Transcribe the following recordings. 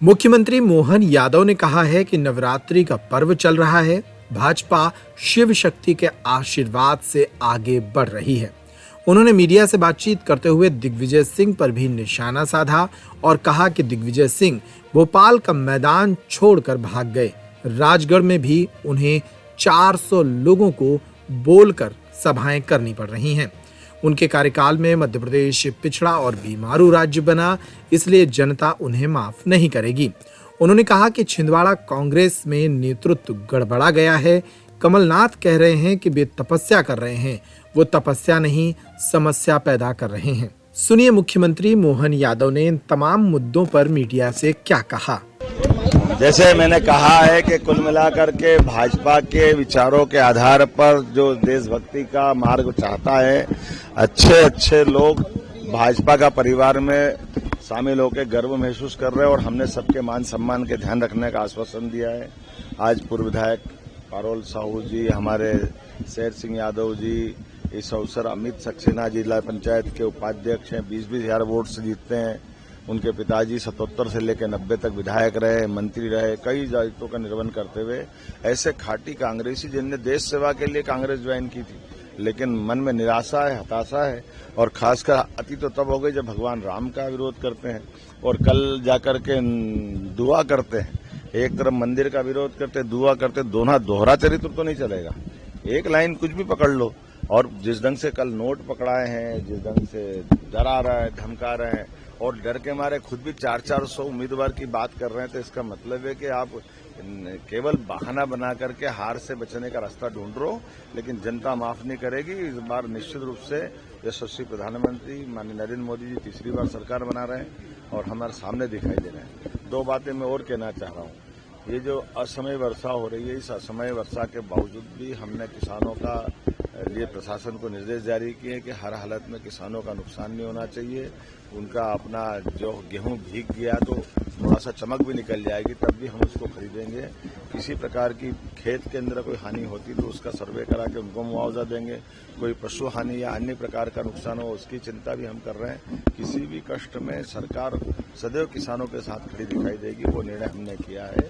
मुख्यमंत्री मोहन यादव ने कहा है कि नवरात्रि का पर्व चल रहा है। भाजपा शिव शक्ति के आशीर्वाद से आगे बढ़ रही है। उन्होंने मीडिया से बातचीत करते हुए दिग्विजय सिंह पर भी निशाना साधा और कहा कि दिग्विजय सिंह भोपाल का मैदान छोड़कर भाग गए। राजगढ़ में भी उन्हें 400 लोगों को बोलकर सभाएं करनी पड़ रही हैं। उनके कार्यकाल में मध्य प्रदेश पिछड़ा और बीमारू राज्य बना, इसलिए जनता उन्हें माफ नहीं करेगी। उन्होंने कहा कि छिंदवाड़ा कांग्रेस में नेतृत्व गड़बड़ा गया है। कमलनाथ कह रहे हैं कि वे तपस्या कर रहे हैं, वो तपस्या नहीं समस्या पैदा कर रहे हैं। सुनिए मुख्यमंत्री मोहन यादव ने इन तमाम मुद्दों पर मीडिया से क्या कहा। जैसे मैंने कहा है कि कुल मिलाकर के भाजपा के विचारों के आधार पर जो देशभक्ति का मार्ग चाहता है, अच्छे लोग भाजपा का परिवार में शामिल होकर गर्व महसूस कर रहे हैं और हमने सबके मान सम्मान के ध्यान रखने का आश्वासन दिया है। आज पूर्व विधायक पारोल साहू जी, हमारे शेर सिंह यादव जी, इस अवसर अमित सक्सेना जिला पंचायत के उपाध्यक्ष हैं, 20-20 हजार वोट से जीतते हैं। उनके पिताजी 77 से लेकर 90 तक विधायक रहे, मंत्री रहे, कई दायित्वों का निर्वहन करते हुए ऐसे खाटी कांग्रेसी जिनने देश सेवा के लिए कांग्रेस ज्वाइन की थी, लेकिन मन में निराशा है, हताशा है और खासकर अति तो तब हो गई जब भगवान राम का विरोध करते हैं और कल जाकर के दुआ करते हैं। एक तरफ मंदिर का विरोध करते, दुआ करते, दोनों दोहरा चरित्र तो नहीं चलेगा। एक लाइन कुछ भी पकड़ लो। और जिस ढंग से कल नोट पकड़ाए हैं, जिस ढंग से डरा रहा है, धमका रहे हैं और डर के मारे खुद भी 400 उम्मीदवार की बात कर रहे हैं, तो इसका मतलब है कि आप केवल बहाना बना करके हार से बचने का रास्ता ढूंढ रहे हो, लेकिन जनता माफ नहीं करेगी। इस बार निश्चित रूप से यशस्वी प्रधानमंत्री माननीय नरेंद्र मोदी जी तीसरी बार सरकार बना रहे हैं और हमारे सामने दिखाई दे रहे हैं। दो बातें मैं और कहना चाह रहा हूँ। ये जो असमय वर्षा हो रही है, इस असमय वर्षा के बावजूद भी हमने किसानों का लिए प्रशासन को निर्देश जारी किए कि हर हालत में किसानों का नुकसान नहीं होना चाहिए। उनका अपना जो गेहूं भीग गया तो थोड़ा सा चमक भी निकल जाएगी, तब भी हम उसको खरीदेंगे। किसी प्रकार की खेत के अंदर कोई हानि होती तो उसका सर्वे करा के उनको मुआवजा देंगे। कोई पशु हानि या अन्य प्रकार का नुकसान हो उसकी चिंता भी हम कर रहे हैं। किसी भी कष्ट में सरकार सदैव किसानों के साथ खड़ी दिखाई देगी, वो निर्णय हमने किया है।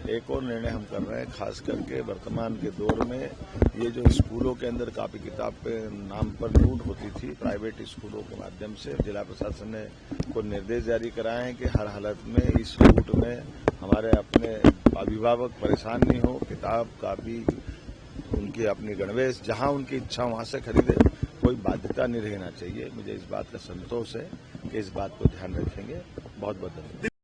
एक और निर्णय हम कर रहे हैं, खास करके वर्तमान के दौर में ये जो स्कूलों के अंदर कॉपी किताब के नाम पर लूट होती थी, प्राइवेट स्कूलों के माध्यम से जिला प्रशासन ने को निर्देश जारी कराए हैं कि हर हालत में इस लूट में हमारे अपने अभिभावक परेशान नहीं हो। किताब कापी उनकी अपनी गणवेश जहां उनकी इच्छा वहां से खरीदे, कोई बाध्यता नहीं रहना चाहिए। मुझे इस बात का संतोष है कि इस बात को ध्यान रखेंगे। बहुत बहुत धन्यवाद।